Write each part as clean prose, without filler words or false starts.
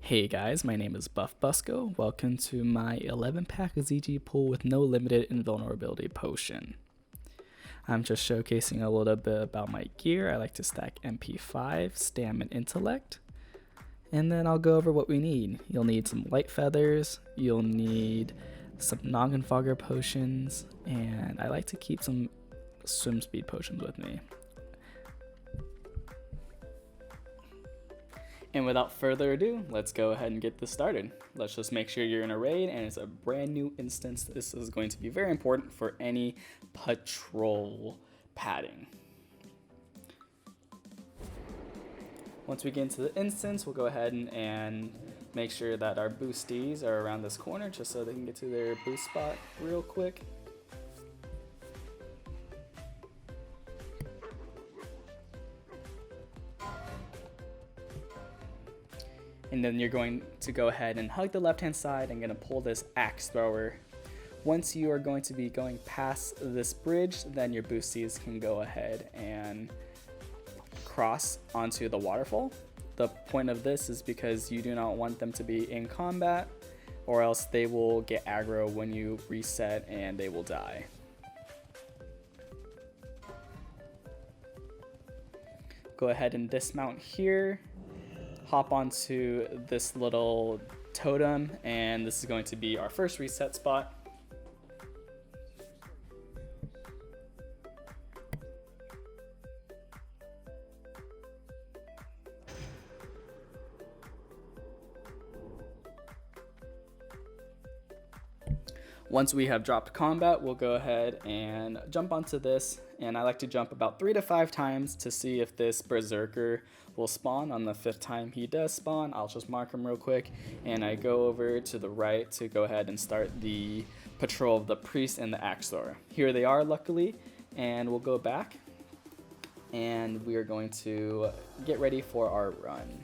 Hey guys, my name is Buff Busco. Welcome to my 11-pack ZG pool with no limited invulnerability potion. I'm just showcasing a little bit about my gear. I like to stack MP5, Stam, and Intellect. And then I'll go over what we need. You'll need some light feathers, you'll need some Noggenfogger potions, and I like to keep some swim speed potions with me. And without further ado, let's go ahead and get this started. Let's just make sure you're in a raid and it's a brand new instance. This is going to be very important for any patrol padding. Once we get into the instance, we'll go ahead and make sure that our boosties are around this corner just so they can get to their boost spot real quick. And then you're going to go ahead and hug the left hand side. I'm going to pull this axe thrower. Once you are going to be going past this bridge, then your boosties can go ahead and cross onto the waterfall. The point of this is because you do not want them to be in combat, or else they will get aggro when you reset and they will die. Go ahead and dismount here. Hop onto this little totem, and this is going to be our first reset spot. Once we have dropped combat, we'll go ahead and jump onto this, and I like to jump about 3 to 5 times to see if this berserker will spawn. On the 5th time he does spawn, I'll just mark him real quick, and I go over to the right to go ahead and start the patrol of the priest and the axe thrower. Here they are, luckily, and we'll go back, and we are going to get ready for our run.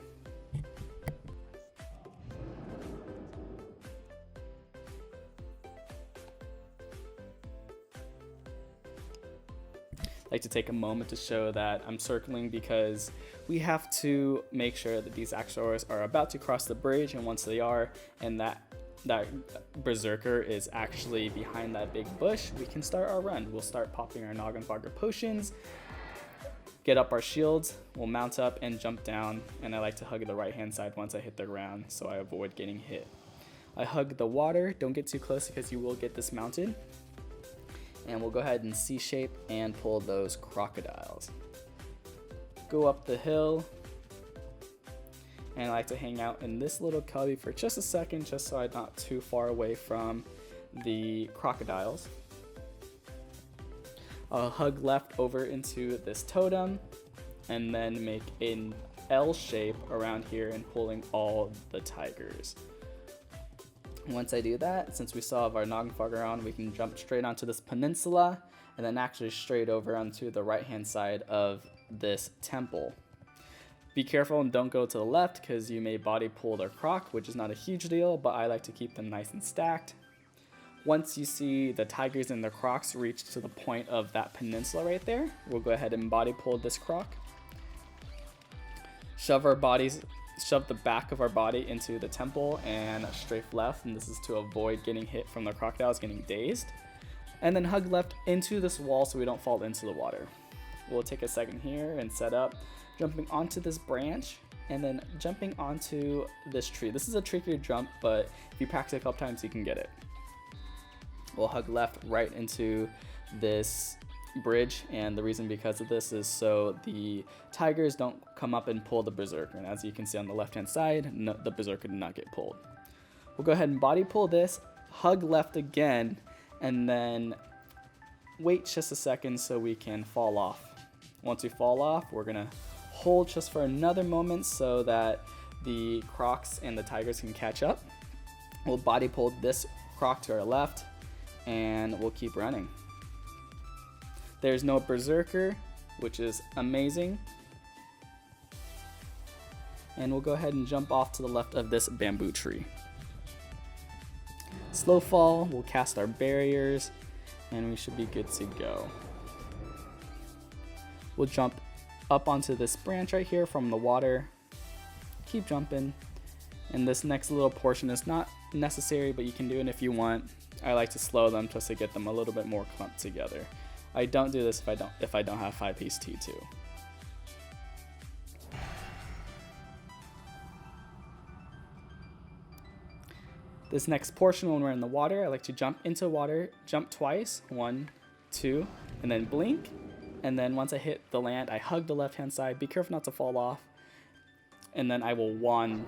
Like to take a moment to show that I'm circling because we have to make sure that these axe throwers are about to cross the bridge, and once they are, and that berserker is actually behind that big bush, we can start our run. We'll start popping our Noggenfogger potions, get up our shields, we'll mount up and jump down, and I like to hug the right hand side once I hit the ground so I avoid getting hit. I hug the water, don't get too close because you will get dismounted. And we'll go ahead and C-shape and pull those crocodiles. Go up the hill, and I like to hang out in this little cubby for just a second, just so I'm not too far away from the crocodiles. I'll hug left over into this totem, and then make an L shape around here and pulling all the tigers. Once I do that, since we still have our Noggenfogger on, we can jump straight onto this peninsula and then actually straight over onto the right hand side of this temple. Be careful and don't go to the left because you may body pull their croc, which is not a huge deal, but I like to keep them nice and stacked. Once you see the tigers and the crocs reach to the point of that peninsula right there, we'll go ahead and body pull this croc. Shove the back of our body into the temple and strafe left, and this is to avoid getting hit from the crocodiles getting dazed. And then hug left into this wall so we don't fall into the water. We'll take a second here and set up, jumping onto this branch and then jumping onto this tree. This is a trickier jump, but if you practice a couple times you can get it. We'll hug left right into this bridge, and the reason because of this is so the tigers don't come up and pull the berserker, and as you can see on the left hand side, no, the berserker did not get pulled. We'll go ahead and body pull this, hug left again, and then wait just a second so we can fall off. Once we fall off, we're gonna hold just for another moment so that the crocs and the tigers can catch up. We'll body pull this croc to our left, and we'll keep running. There's no berserker, which is amazing. And we'll go ahead and jump off to the left of this bamboo tree. Slow fall, we'll cast our barriers, and we should be good to go. We'll jump up onto this branch right here from the water, keep jumping, And this next little portion is not necessary, but you can do it if you want. I like to slow them just to get them a little bit more clumped together. I don't do this if I don't have 5-piece T2. This next portion, when we're in the water, I like to jump into water, jump twice, 1, 2, and then blink. And then once I hit the land, I hug the left-hand side. Be careful not to fall off. And then I will wand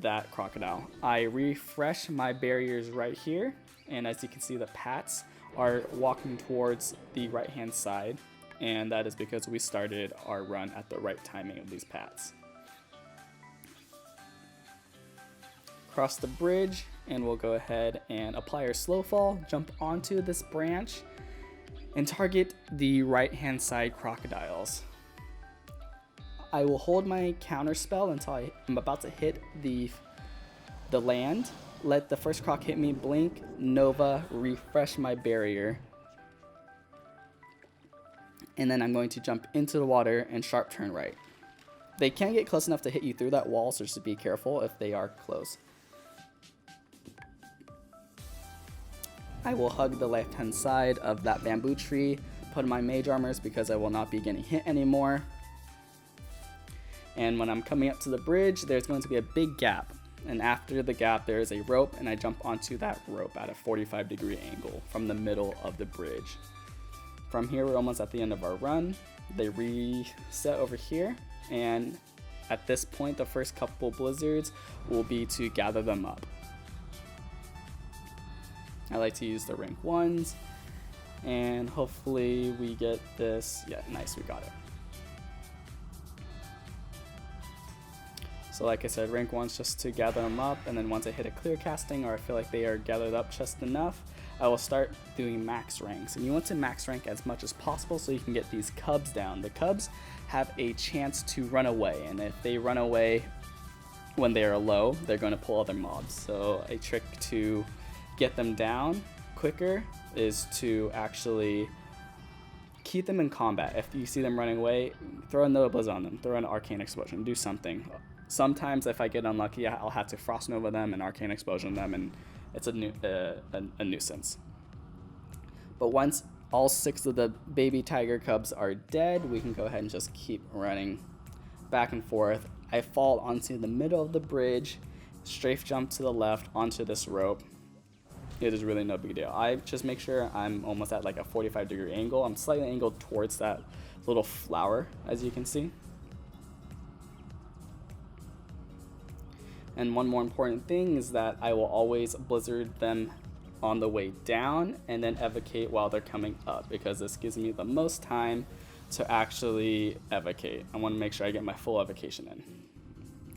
that crocodile. I refresh my barriers right here. And as you can see, the pats are walking towards the right-hand side. And that is because we started our run at the right timing of these pats. Cross the bridge, and we'll go ahead and apply our slow fall, jump onto this branch, and target the right-hand side crocodiles. I will hold my counter spell until I'm about to hit the land. Let the first croc hit me, blink, Nova, refresh my barrier. And then I'm going to jump into the water and sharp turn right. They can get close enough to hit you through that wall, so just be careful if they are close. I will hug the left-hand side of that bamboo tree, put on my mage armors because I will not be getting hit anymore. And when I'm coming up to the bridge, there's going to be a big gap. And after the gap, there is a rope, and I jump onto that rope at a 45-degree angle from the middle of the bridge. From here, we're almost at the end of our run. They reset over here, and at this point, the first couple blizzards will be to gather them up. I like to use the rank 1s, and hopefully we get this. Yeah, nice, we got it. So like I said, rank 1s just to gather them up, and then once I hit a clear casting or I feel like they are gathered up just enough, I will start doing max ranks. And you want to max rank as much as possible so you can get these cubs down. The cubs have a chance to run away, and if they run away when they are low, they're going to pull other mobs. So a trick to get them down quicker is to actually keep them in combat. If you see them running away, throw another Blizzard on them, throw an Arcane Explosion, do something. Sometimes if I get unlucky, I'll have to Frost Nova them and Arcane Explosion them, and it's a nuisance. But once all 6 of the baby tiger cubs are dead, we can go ahead and just keep running back and forth. I fall onto the middle of the bridge, strafe jump to the left onto this rope. It is really no big deal. I just make sure I'm almost at like a 45-degree angle. I'm slightly angled towards that little flower, as you can see. And one more important thing is that I will always blizzard them on the way down and then evocate while they're coming up, because this gives me the most time to actually evocate. I want to make sure I get my full evocation in.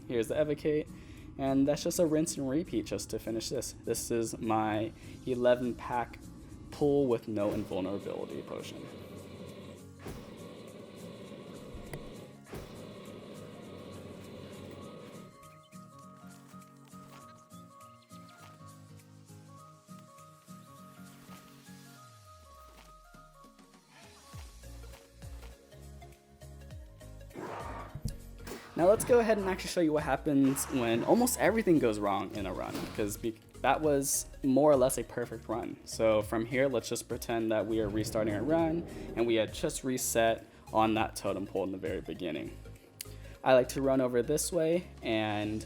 Here's the evocate. And that's just a rinse and repeat just to finish this. This is my 11-pack pull with no invulnerability potion. Now let's go ahead and actually show you what happens when almost everything goes wrong in a run, because that was more or less a perfect run. So from here, let's just pretend that we are restarting our run and we had just reset on that totem pole in the very beginning. I like to run over this way, and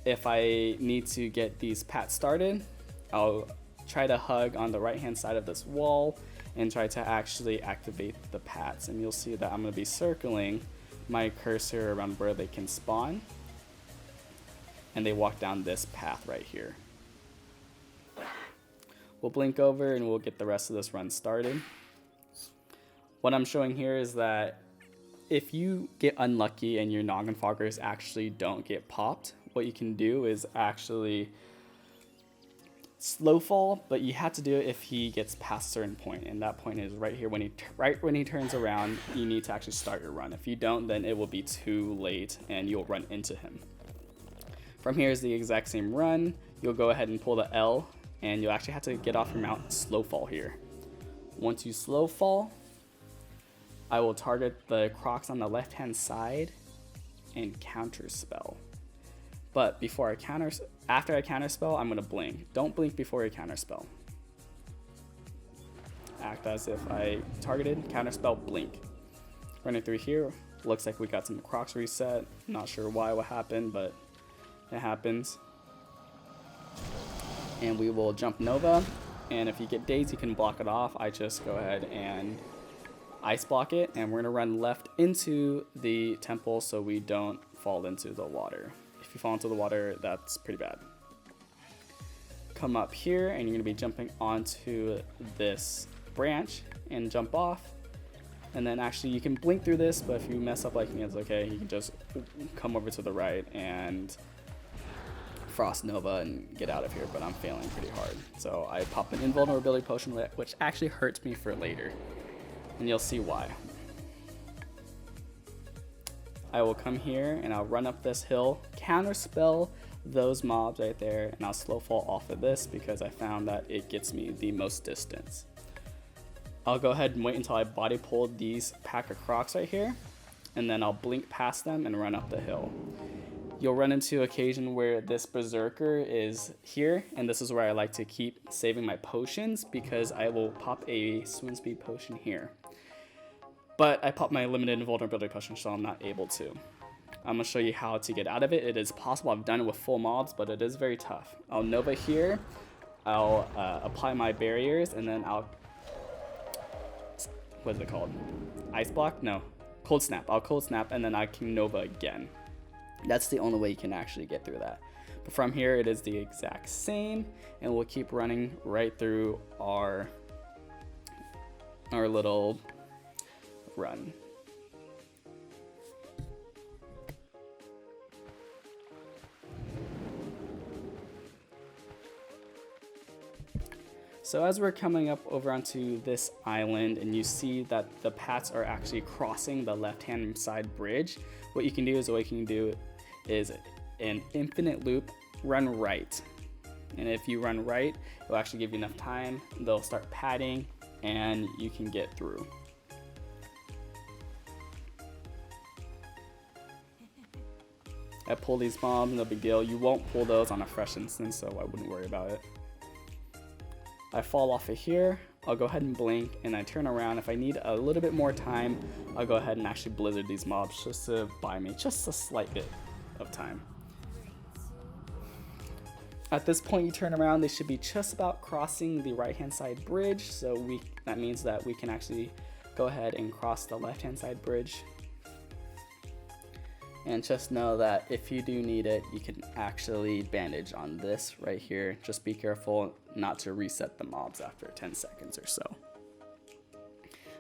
if I need to get these pats started, I'll try to hug on the right hand side of this wall and try to actually activate the pats. And you'll see that I'm going to be circling my cursor around where they can spawn, and they walk down this path right here. We'll blink over and we'll get the rest of this run started. What I'm showing here is that if you get unlucky and your Noggin Foggers actually don't get popped, what you can do is actually slow fall, but you have to do it if he gets past a certain point, and that point is right here. Right when he turns around, you need to actually start your run. If you don't, then it will be too late and you'll run into him. From here is the exact same run. You'll go ahead and pull the L, and you'll actually have to get off your mount and slow fall here. Once you slow fall, I will target the crocs on the left hand side and counter spell. But after I counter spell, I'm gonna blink. Don't blink before you counter spell. Act as if I targeted, counter spell, blink. Running through here, looks like we got some Crocs reset. Not sure why, what happened, but it happens. And we will jump Nova, and if you get dazed, you can block it off. I just go ahead and ice block it, and we're gonna run left into the temple so we don't fall into the water. If you fall into the water, that's pretty bad. Come up here, and you're gonna be jumping onto this branch and jump off. And then actually you can blink through this, but if you mess up like me, it's okay. You can just come over to the right and Frost Nova and get out of here, but I'm failing pretty hard. So I pop an invulnerability potion, which actually hurts me for later, and you'll see why. I will come here and I'll run up this hill, counterspell those mobs right there, and I'll slow fall off of this because I found that it gets me the most distance. I'll go ahead and wait until I body pull these pack of Crocs right here, and then I'll blink past them and run up the hill. You'll run into occasion where this Berserker is here, and this is where I like to keep saving my potions because I will pop a swim speed potion here. But I popped my limited invulnerability potion, so I'm not able to. I'm gonna show you how to get out of it. It is possible. I've done it with full mobs, but it is very tough. I'll Nova here, I'll apply my barriers, and then I'll, what is it called? Ice block? No, cold snap. I'll cold snap, and then I can Nova again. That's the only way you can actually get through that. But from here, it is the exact same, and we'll keep running right through our little run. So as we're coming up over onto this island and you see that the paths are actually crossing the left-hand side bridge, what you can do is an infinite loop, run right. And if you run right, it'll actually give you enough time. They'll start padding and you can get through. I pull these bombs, no big deal. You won't pull those on a fresh instance, so I wouldn't worry about it. I fall off of here, I'll go ahead and blink, and I turn around. If I need a little bit more time, I'll go ahead and actually blizzard these mobs just to buy me just a slight bit of time. At this point you turn around, they should be just about crossing the right hand side bridge, so that means that we can actually go ahead and cross the left hand side bridge. And just know that if you do need it, you can actually bandage on this right here. Just be careful not to reset the mobs after 10 seconds or so.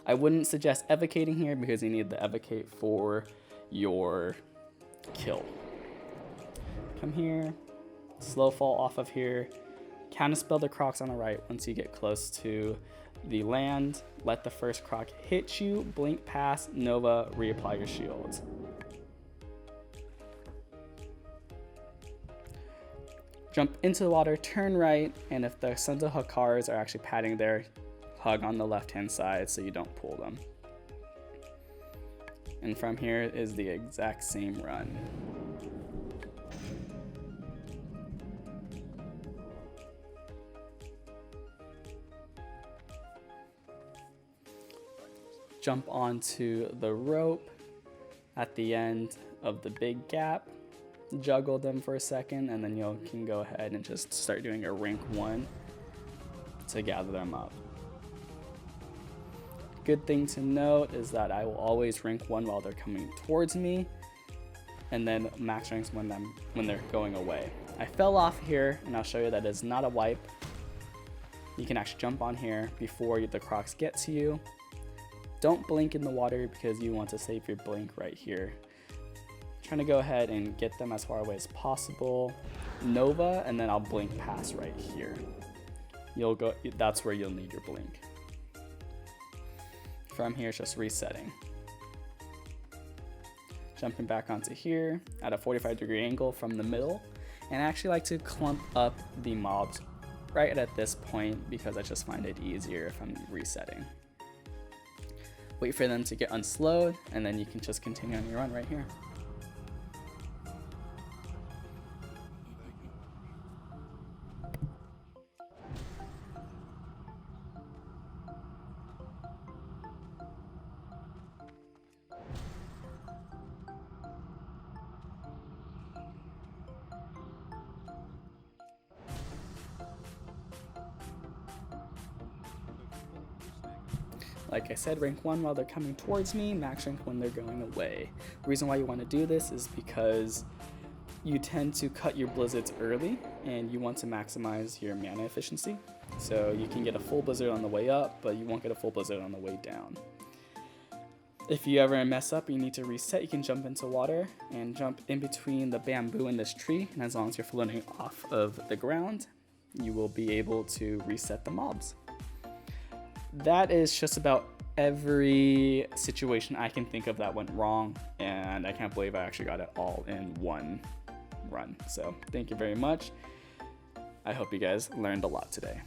I wouldn't suggest evocating here because you need the evocate for your kill. Come here, slow fall off of here, counterspell the Crocs on the right once you get close to the land. Let the first Croc hit you, blink past, Nova, reapply your shields. Jump into the water, turn right, and if the Sons of Hakars are actually padding there, hug on the left hand side so you don't pull them. And from here is the exact same run. Jump onto the rope at the end of the big gap. Juggle them for a second, and then you can go ahead and just start doing a rank 1 to gather them up. Good thing to note is that I will always rank 1 while they're coming towards me, and then max ranks when they're going away. I fell off here, and I'll show you that it's not a wipe. You can actually jump on here before the Crocs get to you. Don't blink in the water because you want to save your blink right here. Trying to go ahead and get them as far away as possible. Nova, and then I'll blink past right here. That's where you'll need your blink. From here, it's just resetting. Jumping back onto here at a 45-degree angle from the middle. And I actually like to clump up the mobs right at this point because I just find it easier if I'm resetting. Wait for them to get unslowed, and then you can just continue on your run right here. Like I said, rank 1 while they're coming towards me, max rank when they're going away. The reason why you want to do this is because you tend to cut your blizzards early and you want to maximize your mana efficiency. So you can get a full blizzard on the way up, but you won't get a full blizzard on the way down. If you ever mess up and you need to reset, you can jump into water and jump in between the bamboo and this tree, and as long as you're floating off of the ground, you will be able to reset the mobs. That is just about every situation I can think of that went wrong, and I can't believe I actually got it all in one run. So thank you very much. I hope you guys learned a lot today.